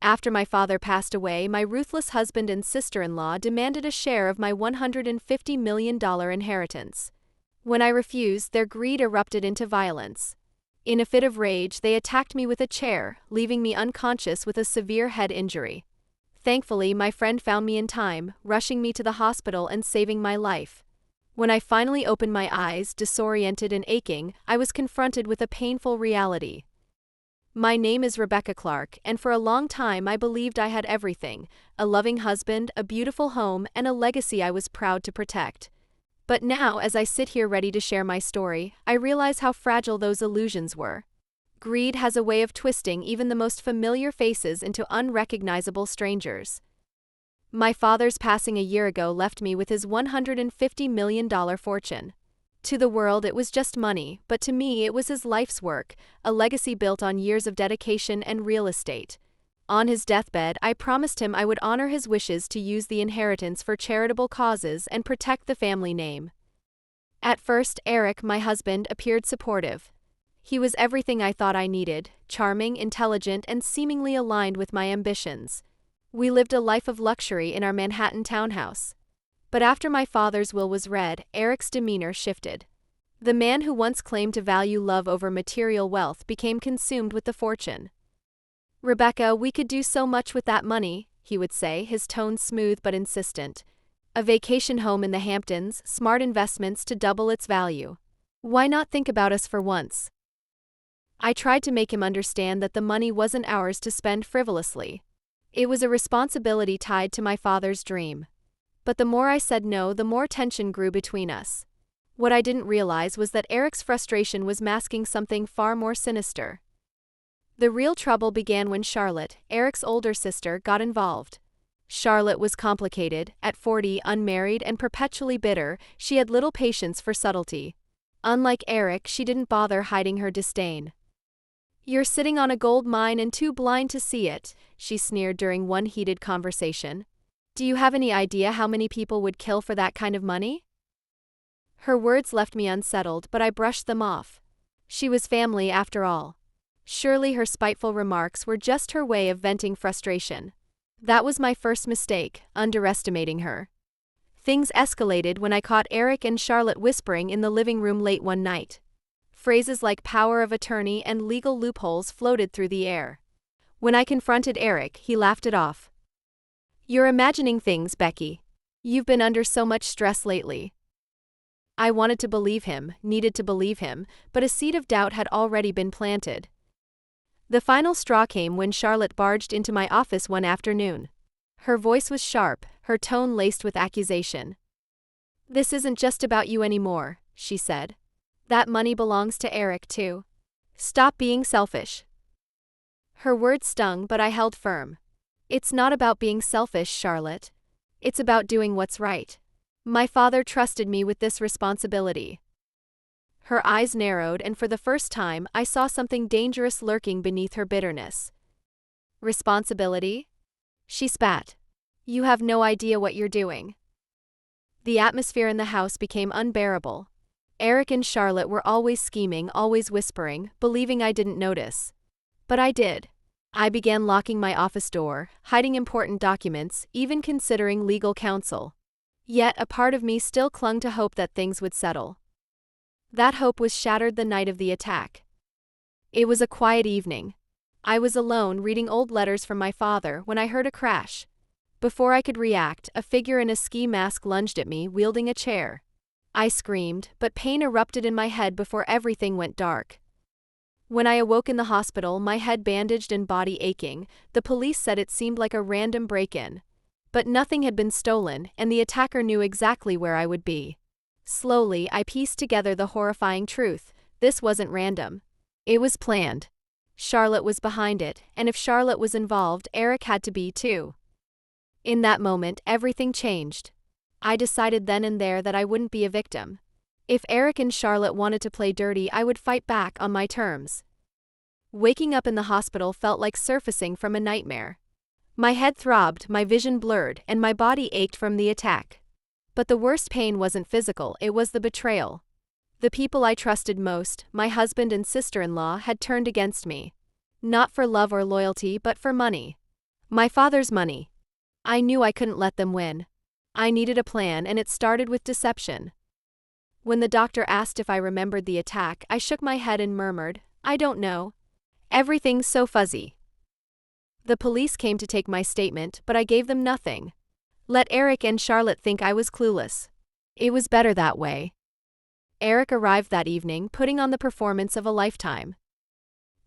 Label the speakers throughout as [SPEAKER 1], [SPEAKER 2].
[SPEAKER 1] After my father passed away, my ruthless husband and sister-in-law demanded a share of my $150 million inheritance. When I refused, their greed erupted into violence. In a fit of rage, they attacked me with a chair, leaving me unconscious with a severe head injury. Thankfully, my friend found me in time, rushing me to the hospital and saving my life. When I finally opened my eyes, disoriented and aching, I was confronted with a painful reality. My name is Rebecca Clark, and for a long time I believed I had everything: a loving husband, a beautiful home, and a legacy I was proud to protect. But now, as I sit here ready to share my story, I realize how fragile those illusions were. Greed has a way of twisting even the most familiar faces into unrecognizable strangers. My father's passing a year ago left me with his $150 million fortune. To the world it was just money, but to me it was his life's work, a legacy built on years of dedication and real estate. On his deathbed, I promised him I would honor his wishes to use the inheritance for charitable causes and protect the family name. At first, Eric, my husband, appeared supportive. He was everything I thought I needed: charming, intelligent, and seemingly aligned with my ambitions. We lived a life of luxury in our Manhattan townhouse. But after my father's will was read, Eric's demeanor shifted. The man who once claimed to value love over material wealth became consumed with the fortune. "Rebecca, we could do so much with that money," he would say, his tone smooth but insistent. "A vacation home in the Hamptons, smart investments to double its value. Why not think about us for once?" I tried to make him understand that the money wasn't ours to spend frivolously. It was a responsibility tied to my father's dream. But the more I said no, the more tension grew between us. What I didn't realize was that Eric's frustration was masking something far more sinister. The real trouble began when Charlotte, Eric's older sister, got involved. Charlotte was complicated. At 40, unmarried and perpetually bitter, she had little patience for subtlety. Unlike Eric, she didn't bother hiding her disdain. "You're sitting on a gold mine and too blind to see it," she sneered during one heated conversation. "Do you have any idea how many people would kill for that kind of money?" Her words left me unsettled, but I brushed them off. She was family after all. Surely her spiteful remarks were just her way of venting frustration. That was my first mistake, underestimating her. Things escalated when I caught Eric and Charlotte whispering in the living room late one night. Phrases like power of attorney and legal loopholes floated through the air. When I confronted Eric, he laughed it off. "You're imagining things, Becky. You've been under so much stress lately." I wanted to believe him, needed to believe him, but a seed of doubt had already been planted. The final straw came when Charlotte barged into my office one afternoon. Her voice was sharp, her tone laced with accusation. "This isn't just about you anymore," she said. "That money belongs to Eric too. Stop being selfish." Her words stung, but I held firm. "It's not about being selfish, Charlotte. It's about doing what's right. My father trusted me with this responsibility." Her eyes narrowed, and for the first time, I saw something dangerous lurking beneath her bitterness. "Responsibility?" she spat. "You have no idea what you're doing." The atmosphere in the house became unbearable. Eric and Charlotte were always scheming, always whispering, believing I didn't notice. But I did. I began locking my office door, hiding important documents, even considering legal counsel. Yet a part of me still clung to hope that things would settle. That hope was shattered the night of the attack. It was a quiet evening. I was alone reading old letters from my father when I heard a crash. Before I could react, a figure in a ski mask lunged at me, wielding a chair. I screamed, but pain erupted in my head before everything went dark. When I awoke in the hospital, my head bandaged and body aching, the police said it seemed like a random break-in. But nothing had been stolen, and the attacker knew exactly where I would be. Slowly, I pieced together the horrifying truth: this wasn't random. It was planned. Charlotte was behind it, and if Charlotte was involved, Eric had to be too. In that moment, everything changed. I decided then and there that I wouldn't be a victim. If Eric and Charlotte wanted to play dirty, I would fight back on my terms. Waking up in the hospital felt like surfacing from a nightmare. My head throbbed, my vision blurred, and my body ached from the attack. But the worst pain wasn't physical, it was the betrayal. The people I trusted most, my husband and sister-in-law, had turned against me. Not for love or loyalty, but for money. My father's money. I knew I couldn't let them win. I needed a plan, and it started with deception. When the doctor asked if I remembered the attack, I shook my head and murmured, "I don't know. Everything's so fuzzy." The police came to take my statement, but I gave them nothing. Let Eric and Charlotte think I was clueless. It was better that way. Eric arrived that evening, putting on the performance of a lifetime.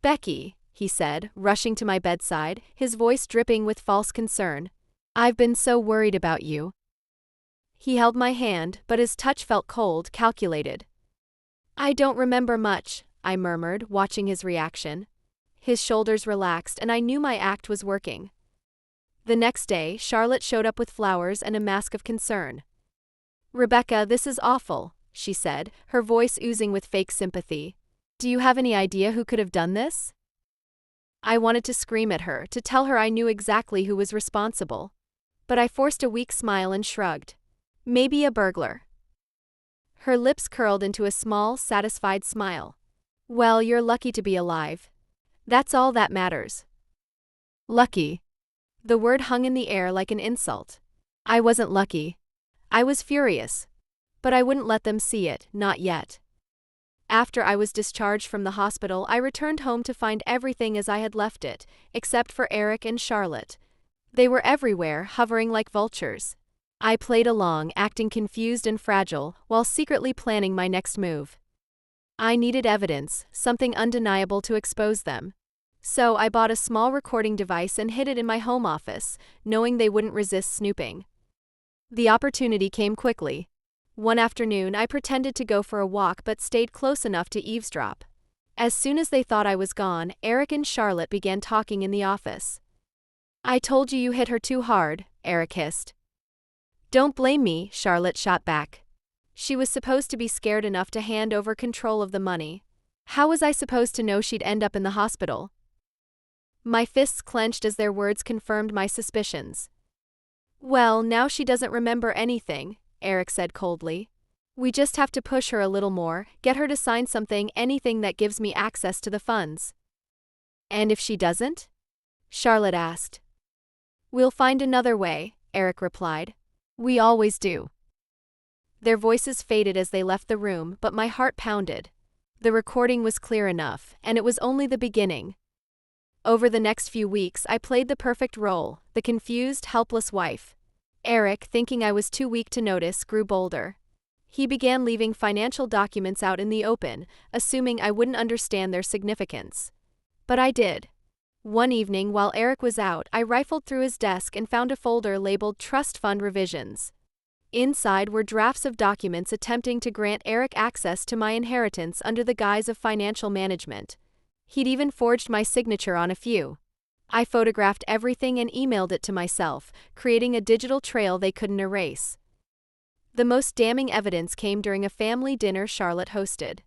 [SPEAKER 1] "Becky," he said, rushing to my bedside, his voice dripping with false concern. "I've been so worried about you." He held my hand, but his touch felt cold, calculated. "I don't remember much," I murmured, watching his reaction. His shoulders relaxed, and I knew my act was working. The next day, Charlotte showed up with flowers and a mask of concern. "Rebecca, this is awful," she said, her voice oozing with fake sympathy. "Do you have any idea who could have done this?" I wanted to scream at her, to tell her I knew exactly who was responsible. But I forced a weak smile and shrugged. "Maybe a burglar." Her lips curled into a small, satisfied smile. "Well, you're lucky to be alive. That's all that matters." Lucky. The word hung in the air like an insult. I wasn't lucky. I was furious. But I wouldn't let them see it, not yet. After I was discharged from the hospital, I returned home to find everything as I had left it, except for Eric and Charlotte. They were everywhere, hovering like vultures. I played along, acting confused and fragile, while secretly planning my next move. I needed evidence, something undeniable to expose them. So I bought a small recording device and hid it in my home office, knowing they wouldn't resist snooping. The opportunity came quickly. One afternoon, I pretended to go for a walk but stayed close enough to eavesdrop. As soon as they thought I was gone, Eric and Charlotte began talking in the office. "I told you hit her too hard," Eric hissed. "Don't blame me," Charlotte shot back. She was supposed to be scared enough to hand over control of the money. How was I supposed to know she'd end up in the hospital? My fists clenched as their words confirmed my suspicions. "Well, now she doesn't remember anything," Eric said coldly. "We just have to push her a little more, get her to sign something, anything that gives me access to the funds." "And if she doesn't?" Charlotte asked. "We'll find another way," Eric replied. "We always do." Their voices faded as they left the room, but my heart pounded. The recording was clear enough, and it was only the beginning. Over the next few weeks, I played the perfect role, the confused, helpless wife. Eric, thinking I was too weak to notice, grew bolder. He began leaving financial documents out in the open, assuming I wouldn't understand their significance. But I did. One evening, while Eric was out, I rifled through his desk and found a folder labeled Trust Fund Revisions. Inside were drafts of documents attempting to grant Eric access to my inheritance under the guise of financial management. He'd even forged my signature on a few. I photographed everything and emailed it to myself, creating a digital trail they couldn't erase. The most damning evidence came during a family dinner Charlotte hosted.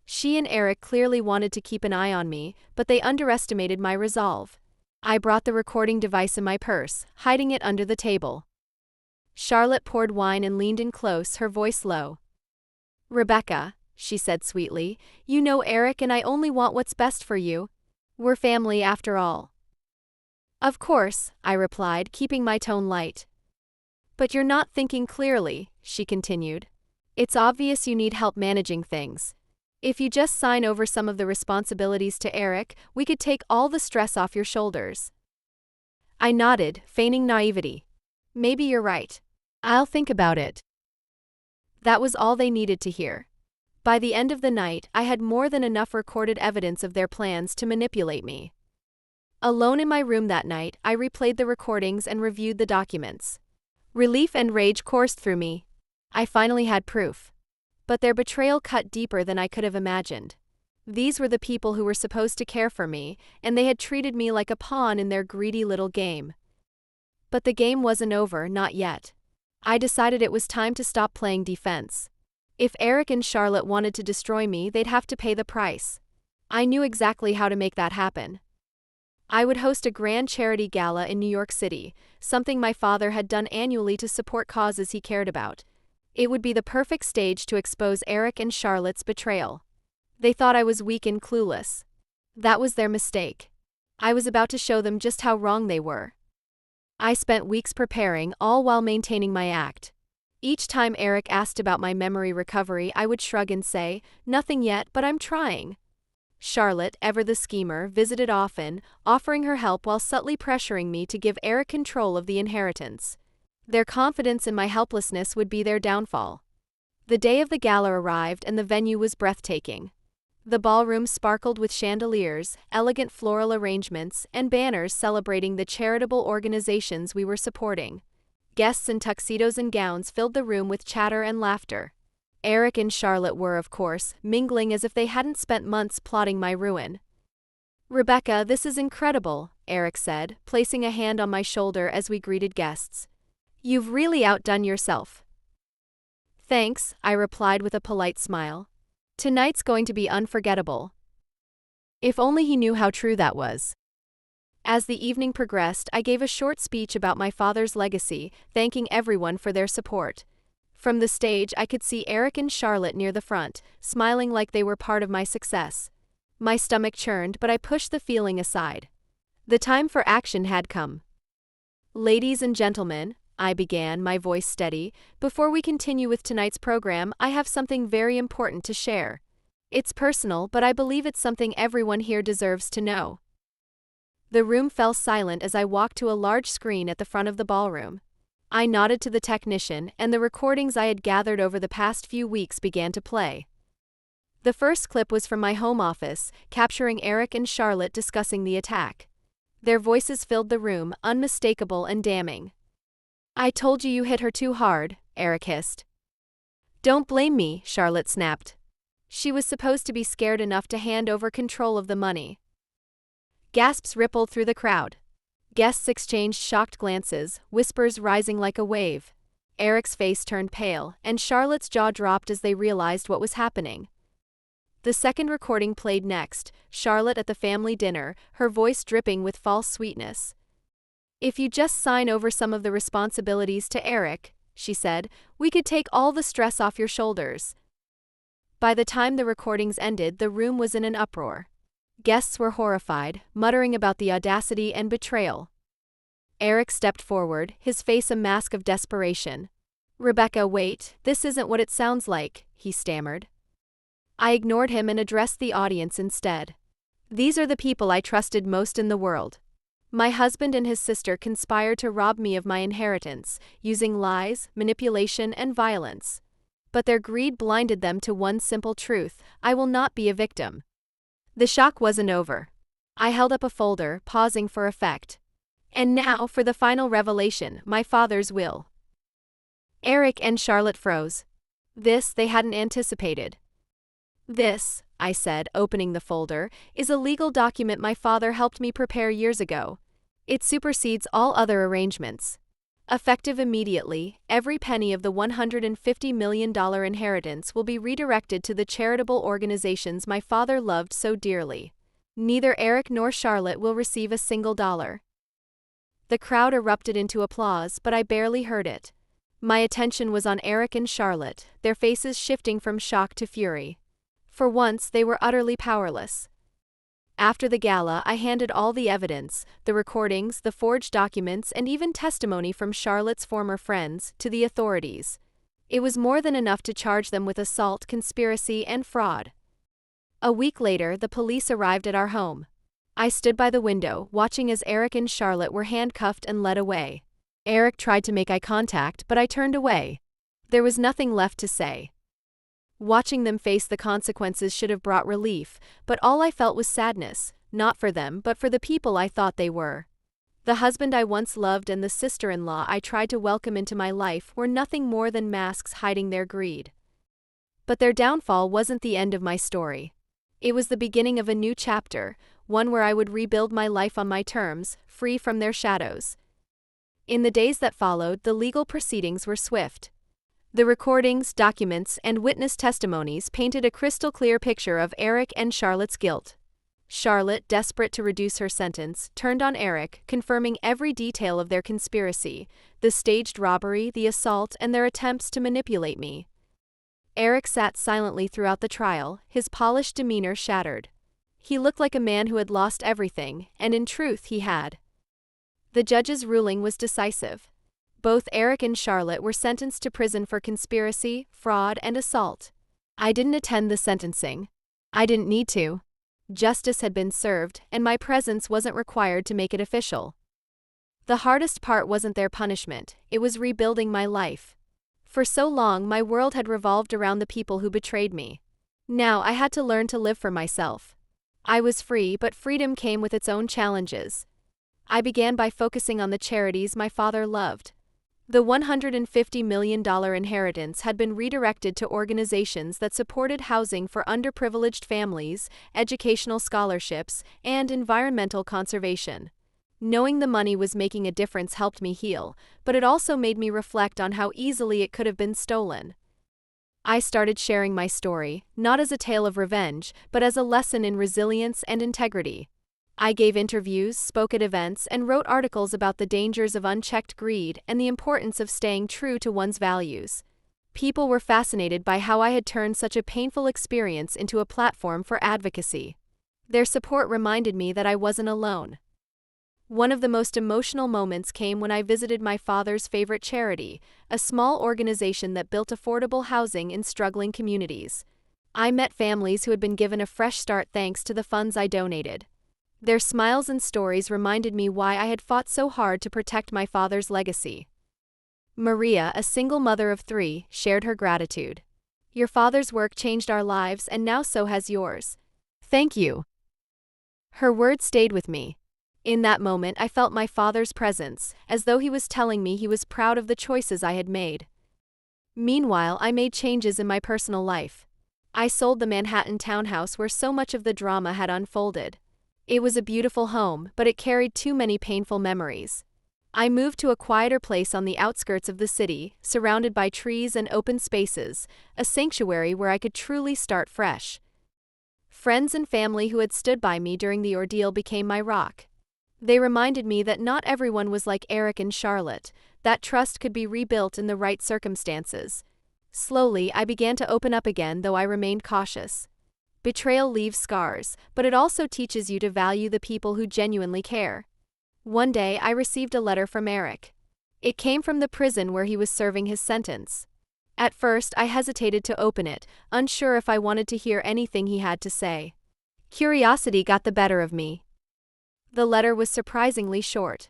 [SPEAKER 1] She and Eric clearly wanted to keep an eye on me, but they underestimated my resolve. I brought the recording device in my purse, hiding it under the table. Charlotte poured wine and leaned in close, her voice low. "Rebecca," she said sweetly, "you know Eric and I only want what's best for you. We're family after all." "Of course," I replied, keeping my tone light. "But you're not thinking clearly," she continued. "It's obvious you need help managing things. If you just sign over some of the responsibilities to Eric, we could take all the stress off your shoulders." I nodded, feigning naivety. "Maybe you're right. I'll think about it." That was all they needed to hear. By the end of the night, I had more than enough recorded evidence of their plans to manipulate me. Alone in my room that night, I replayed the recordings and reviewed the documents. Relief and rage coursed through me. I finally had proof. But their betrayal cut deeper than I could have imagined. These were the people who were supposed to care for me, and they had treated me like a pawn in their greedy little game. But the game wasn't over, not yet. I decided it was time to stop playing defense. If Eric and Charlotte wanted to destroy me, they'd have to pay the price. I knew exactly how to make that happen. I would host a grand charity gala in New York City, something my father had done annually to support causes he cared about. It would be the perfect stage to expose Eric and Charlotte's betrayal. They thought I was weak and clueless. That was their mistake. I was about to show them just how wrong they were. I spent weeks preparing, all while maintaining my act. Each time Eric asked about my memory recovery, I would shrug and say, "Nothing yet, but I'm trying." Charlotte, ever the schemer, visited often, offering her help while subtly pressuring me to give Eric control of the inheritance. Their confidence in my helplessness would be their downfall. The day of the gala arrived and the venue was breathtaking. The ballroom sparkled with chandeliers, elegant floral arrangements, and banners celebrating the charitable organizations we were supporting. Guests in tuxedos and gowns filled the room with chatter and laughter. Eric and Charlotte were, of course, mingling as if they hadn't spent months plotting my ruin. "Rebecca, this is incredible," Eric said, placing a hand on my shoulder as we greeted guests. "You've really outdone yourself." "Thanks," I replied with a polite smile. "Tonight's going to be unforgettable." If only he knew how true that was. As the evening progressed, I gave a short speech about my father's legacy, thanking everyone for their support. From the stage, I could see Eric and Charlotte near the front, smiling like they were part of my success. My stomach churned, but I pushed the feeling aside. The time for action had come. "Ladies and gentlemen," I began, my voice steady, "before we continue with tonight's program, I have something very important to share. It's personal, but I believe it's something everyone here deserves to know." The room fell silent as I walked to a large screen at the front of the ballroom. I nodded to the technician, and the recordings I had gathered over the past few weeks began to play. The first clip was from my home office, capturing Eric and Charlotte discussing the attack. Their voices filled the room, unmistakable and damning. "I told you you hit her too hard," Eric hissed. "Don't blame me," Charlotte snapped. She was supposed to be scared enough to hand over control of the money. Gasps rippled through the crowd. Guests exchanged shocked glances, whispers rising like a wave. Eric's face turned pale, and Charlotte's jaw dropped as they realized what was happening. The second recording played next, Charlotte at the family dinner, her voice dripping with false sweetness. "If you just sign over some of the responsibilities to Eric," she said, "we could take all the stress off your shoulders." By the time the recordings ended, the room was in an uproar. Guests were horrified, muttering about the audacity and betrayal. Eric stepped forward, his face a mask of desperation. "Rebecca, wait, this isn't what it sounds like," he stammered. I ignored him and addressed the audience instead. "These are the people I trusted most in the world. My husband and his sister conspired to rob me of my inheritance, using lies, manipulation, and violence. But their greed blinded them to one simple truth: I will not be a victim." The shock wasn't over. I held up a folder, pausing for effect. "And now for the final revelation, my father's will." Eric and Charlotte froze. This they hadn't anticipated. "This," I said, opening the folder, "is a legal document my father helped me prepare years ago. It supersedes all other arrangements. Effective immediately, every penny of the $150 million inheritance will be redirected to the charitable organizations my father loved so dearly. Neither Eric nor Charlotte will receive a single dollar." The crowd erupted into applause, but I barely heard it. My attention was on Eric and Charlotte, their faces shifting from shock to fury. For once, they were utterly powerless. After the gala, I handed all the evidence, the recordings, the forged documents, and even testimony from Charlotte's former friends, to the authorities. It was more than enough to charge them with assault, conspiracy, and fraud. A week later, the police arrived at our home. I stood by the window, watching as Eric and Charlotte were handcuffed and led away. Eric tried to make eye contact, but I turned away. There was nothing left to say. Watching them face the consequences should have brought relief, but all I felt was sadness, not for them, but for the people I thought they were. The husband I once loved and the sister-in-law I tried to welcome into my life were nothing more than masks hiding their greed. But their downfall wasn't the end of my story. It was the beginning of a new chapter, one where I would rebuild my life on my terms, free from their shadows. In the days that followed, the legal proceedings were swift. The recordings, documents, and witness testimonies painted a crystal-clear picture of Eric and Charlotte's guilt. Charlotte, desperate to reduce her sentence, turned on Eric, confirming every detail of their conspiracy: the staged robbery, the assault, and their attempts to manipulate me. Eric sat silently throughout the trial, his polished demeanor shattered. He looked like a man who had lost everything, and in truth he had. The judge's ruling was decisive. Both Eric and Charlotte were sentenced to prison for conspiracy, fraud, and assault. I didn't attend the sentencing. I didn't need to. Justice had been served, and my presence wasn't required to make it official. The hardest part wasn't their punishment, it was rebuilding my life. For so long, my world had revolved around the people who betrayed me. Now I had to learn to live for myself. I was free, but freedom came with its own challenges. I began by focusing on the charities my father loved. The $150 million inheritance had been redirected to organizations that supported housing for underprivileged families, educational scholarships, and environmental conservation. Knowing the money was making a difference helped me heal, but it also made me reflect on how easily it could have been stolen. I started sharing my story, not as a tale of revenge, but as a lesson in resilience and integrity. I gave interviews, spoke at events, and wrote articles about the dangers of unchecked greed and the importance of staying true to one's values. People were fascinated by how I had turned such a painful experience into a platform for advocacy. Their support reminded me that I wasn't alone. One of the most emotional moments came when I visited my father's favorite charity, a small organization that built affordable housing in struggling communities. I met families who had been given a fresh start thanks to the funds I donated. Their smiles and stories reminded me why I had fought so hard to protect my father's legacy. Maria, a single mother of 3, shared her gratitude. "Your father's work changed our lives, and now so has yours. Thank you." Her words stayed with me. In that moment, I felt my father's presence, as though he was telling me he was proud of the choices I had made. Meanwhile, I made changes in my personal life. I sold the Manhattan townhouse where so much of the drama had unfolded. It was a beautiful home, but it carried too many painful memories. I moved to a quieter place on the outskirts of the city, surrounded by trees and open spaces, a sanctuary where I could truly start fresh. Friends and family who had stood by me during the ordeal became my rock. They reminded me that not everyone was like Eric and Charlotte, that trust could be rebuilt in the right circumstances. Slowly, I began to open up again, though I remained cautious. Betrayal leaves scars, but it also teaches you to value the people who genuinely care. One day, I received a letter from Eric. It came from the prison where he was serving his sentence. At first, I hesitated to open it, unsure if I wanted to hear anything he had to say. Curiosity got the better of me. The letter was surprisingly short.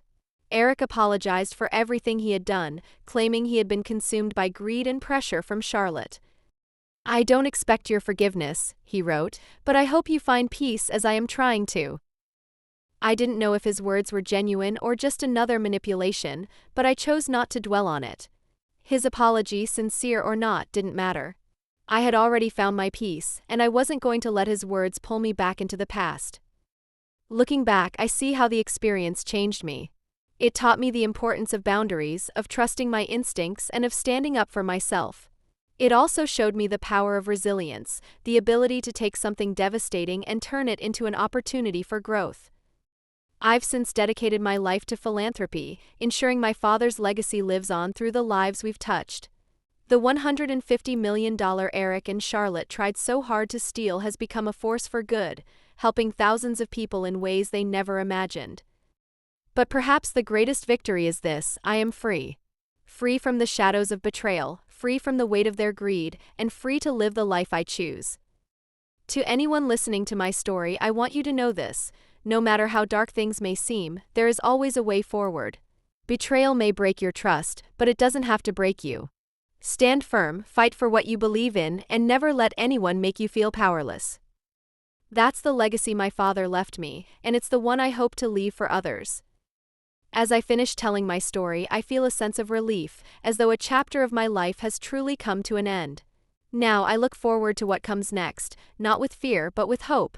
[SPEAKER 1] Eric apologized for everything he had done, claiming he had been consumed by greed and pressure from Charlotte. "I don't expect your forgiveness," he wrote, "but I hope you find peace as I am trying to." I didn't know if his words were genuine or just another manipulation, but I chose not to dwell on it. His apology, sincere or not, didn't matter. I had already found my peace, and I wasn't going to let his words pull me back into the past. Looking back, I see how the experience changed me. It taught me the importance of boundaries, of trusting my instincts, and of standing up for myself. It also showed me the power of resilience, the ability to take something devastating and turn it into an opportunity for growth. I've since dedicated my life to philanthropy, ensuring my father's legacy lives on through the lives we've touched. The $150 million Eric and Charlotte tried so hard to steal has become a force for good, helping thousands of people in ways they never imagined. But perhaps the greatest victory is this: I am free. Free from the shadows of betrayal, free from the weight of their greed, and free to live the life I choose. To anyone listening to my story, I want you to know this: no matter how dark things may seem, there is always a way forward. Betrayal may break your trust, but it doesn't have to break you. Stand firm, fight for what you believe in, and never let anyone make you feel powerless. That's the legacy my father left me, and it's the one I hope to leave for others. As I finish telling my story, I feel a sense of relief, as though a chapter of my life has truly come to an end. Now I look forward to what comes next, not with fear but with hope.